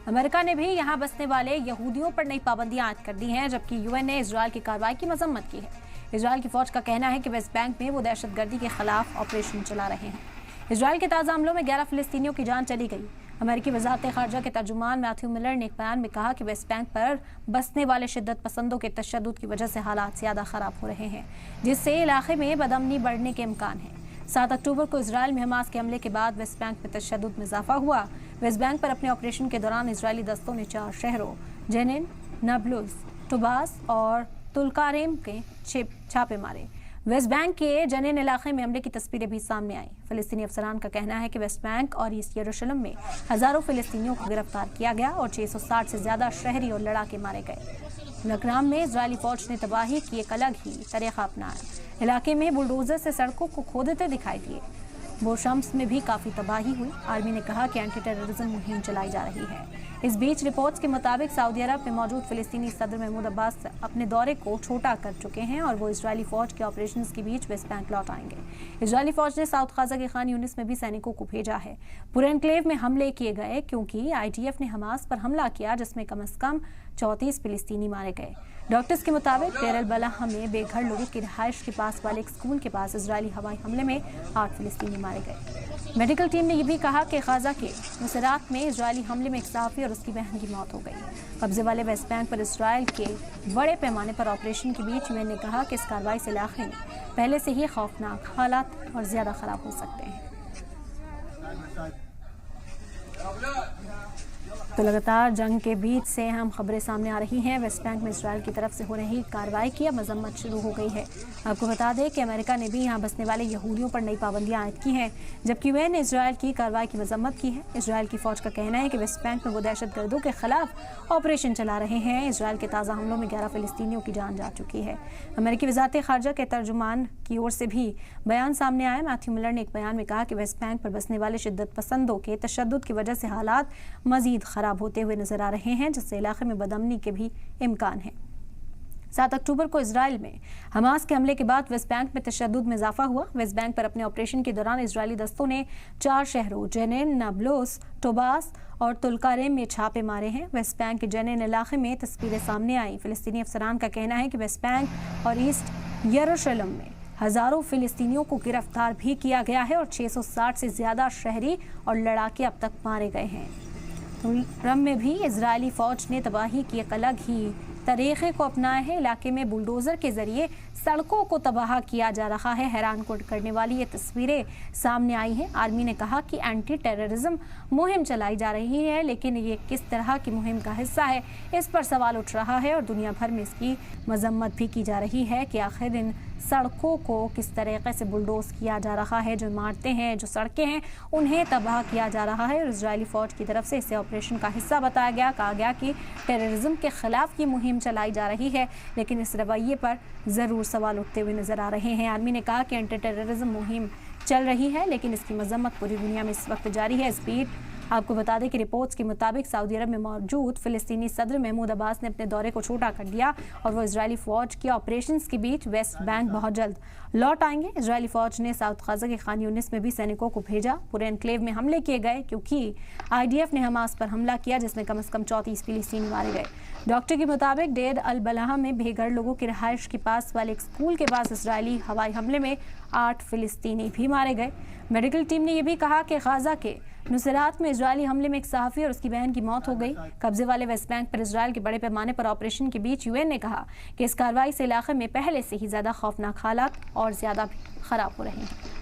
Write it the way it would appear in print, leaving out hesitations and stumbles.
امریکہ نے بھی یہاں بسنے والے یہودیوں پر نئی پابندیاں عائد کر دی ہیں، جبکہ یو این نے اسرائیل کی کارروائی کی مذمت کی ہے۔ اسرائیل کی فوج کا کہنا ہے کہ ویسٹ بینک میں وہ دہشت گردی کے خلاف آپریشن چلا رہے ہیں۔ اسرائیل کے تازہ حملوں میں 11 فلسطینیوں کی جان چلی گئی۔ امریکی وزارت خارجہ کے ترجمان میتھیو ملر نے ایک بیان میں کہا کہ ویسٹ بینک پر بسنے والے شدت پسندوں کے تشدد کی وجہ سے حالات زیادہ خراب ہو رہے ہیں، جس سے علاقے میں بدامنی بڑھنے کے امکان ہیں۔ 7 اکتوبر کو اسرائیل میں حماس کے حملے کے بعد ویسٹ بینک میں تشدد میں اضافہ ہوا۔ ویسٹ بینک پر اپنے آپریشن کے دوران اسرائیلی دستوں نے 4 شہروں جنین، نابلس، ٹوباس اور تلکاریم کے چھاپے مارے۔ ویسٹ بینک کے جنین علاقے میں حملے کی تصویریں بھی سامنے آئیں۔ فلسطینی افسران کا کہنا ہے کہ ویسٹ بینک اور ایسٹ یروشلم میں ہزاروں فلسطینیوں کو گرفتار کیا گیا اور 660 سے زیادہ شہری اور لڑاکے مارے گئے۔ لکرام میں اسرائیلی فوج نے تباہی کی ایک الگ ہی طریقہ اپنایا۔ علاقے میں بلڈوزر سے سڑکوں کو کھودتے دکھائی دیے۔ بوشمس میں بھی کافی تباہی ہوئی۔ آرمی نے کہا کہ اینٹی ٹیررزم مہم چلائی جا رہی ہے۔ اس بیچ رپورٹس کے مطابق سعودی عرب میں موجود فلسطینی صدر محمود عباس اپنے دورے کو چھوٹا کر چکے ہیں اور وہ اسرائیلی فوج کے آپریشنز کے بیچ ویسٹ بینک لوٹ آئیں گے۔ اسرائیلی فوج نے ساؤتھ غزہ کے خان یونس میں بھی سینکوں کو بھیجا ہے۔ پورے انکلیو میں حملے کیے گئے کیونکہ IDF نے حماس پر حملہ کیا، جس میں کم از کم 34 فلسطینی مارے گئے۔ ڈاکٹرز کے مطابق دیر البلح میں بے گھر لوگوں کی رہائش کے پاس والے ایک اسکول کے پاس اسرائیلی ہوائی حملے میں 8 فلسطینی مارے گئے۔ میڈیکل ٹیم نے یہ بھی کہا کہ غزہ کے نصیرات میں اسرائیلی حملے میں ایک صحافی اور اس کی بہن کی موت ہو گئی۔ قبضے والے ویسٹ بینک پر اسرائیل کے بڑے پیمانے پر آپریشن کے بیچ UN نے کہا کہ اس کارروائی سے علاقے میں پہلے سے ہی خوفناک حالات اور زیادہ خراب ہو سکتے ہیں۔ تو لگاتار جنگ کے بیچ سے اہم خبریں سامنے آ رہی ہیں۔ ویسٹ بینک میں اسرائیل کی طرف سے ہو رہی کارروائی کی اب مذمت شروع ہو گئی ہے۔ آپ کو بتا دیں کہ امریکہ نے بھی یہاں بسنے والے یہودیوں پر نئی پابندیاں عائد کی ہیں، جبکہ UN نے اسرائیل کی کارروائی کی مذمت کی ہے۔ اسرائیل کی فوج کا کہنا ہے کہ ویسٹ بینک میں وہ دہشت گردوں کے خلاف آپریشن چلا رہے ہیں۔ اسرائیل کے تازہ حملوں میں 11 فلسطینیوں کی جان جا چکی ہے۔ امریکی وزارت خارجہ کے ترجمان کی اور سے بھی بیان سامنے آیا۔ میتھیو ملر نے ایک بیان میں کہا کہ ویسٹ بینک پر بسنے والے شدت پسندوں کے تشدد کی وجہ سے حالات مزید خراب ہوتے ہوئے نظر آ رہے ہیں، جس سے علاقے میں بدامنی کے بھی امکان ہیں۔ 7 اکتوبر کو اسرائیل میں حماس کے حملے کے بعد ویسٹ بینک میں تشدد میں اضافہ ہوا۔ ویسٹ بینک پر اپنے آپریشن کے دوران اسرائیلی دستوں نے 4 شہروں جنین، نابلس، ٹوباس اور تلکاریم میں چھاپے مارے ہیں۔ ویسٹ بینک کے جنین علاقے میں تصویریں سامنے آئیں۔ فلسطینی افسران کا کہنا ہے کہ ویسٹ بینک اور ایسٹ یروشلم میں ہزاروں فلسطینیوں کو گرفتار بھی کیا گیا ہے اور 660 سے زیادہ شہری اور لڑاکے اب تک مارے گئے ہیں۔ رم میں بھی اسرائیلی فوج نے تباہی کی ایک الگ ہی طریقے کو اپنایا ہے۔ علاقے میں بلڈوزر کے ذریعے سڑکوں کو تباہ کیا جا رہا ہے۔ حیران کرنے والی یہ تصویریں سامنے آئی ہیں۔ آرمی نے کہا کہ اینٹی ٹیررزم مہم چلائی جا رہی ہے، لیکن یہ کس طرح کی مہم کا حصہ ہے، اس پر سوال اٹھ رہا ہے اور دنیا بھر میں اس کی مذمت بھی کی جا رہی ہے کہ آخر ان سڑکوں کو کس طریقے سے بلڈوز کیا جا رہا ہے۔ جو عمارتیں ہیں، جو سڑکیں ہیں، انہیں تباہ کیا جا رہا ہے اور اسرائیلی فوج کی طرف سے اسے آپریشن کا حصہ بتایا گیا۔ کہا گیا کہ ٹیررزم کے خلاف یہ مہم چلائی جا رہی ہے، لیکن اس رویے پر ضرور سوال اٹھتے ہوئے نظر آ رہے ہیں۔ آرمی نے کہا کہ اینٹی ٹیررزم مہم چل رہی ہے، لیکن اس کی مذمت پوری دنیا میں اس وقت جاری ہے۔ اس بیچ آپ کو بتا دیں کہ رپورٹس کے مطابق سعودی عرب میں موجود فلسطینی صدر محمود عباس نے اپنے دورے کو چھوٹا کر دیا اور وہ اسرائیلی فوج کے آپریشنز کے بیچ ویسٹ بینک بہت جلد لوٹ آئیں گے۔ اسرائیلی فوج نے ساؤتھ غزہ کے خان یونس میں بھی سینکوں کو بھیجا۔ پورے انکلیو میں حملے کیے گئے کیونکہ IDF نے حماس پر حملہ کیا، جس میں کم از کم 34 فلسطینی مارے گئے۔ ڈاکٹر کے مطابق دیر البلح میں بے گھر لوگوں کی رہائش کے پاس والے ایک اسکول کے پاس اسرائیلی ہوائی حملے میں 8 فلسطینی بھی مارے گئے۔ میڈیکل ٹیم نے یہ بھی کہا کہ غزہ کے نصیرات میں اسرائیلی حملے میں ایک صحافی اور اس کی بہن کی موت ہو گئی۔ قبضے والے ویسٹ بینک پر اسرائیل کے بڑے پیمانے پر آپریشن کے بیچ UN نے کہا کہ اس کارروائی سے علاقے میں پہلے سے ہی زیادہ خوفناک حالات اور زیادہ بھی خراب ہو رہے ہیں۔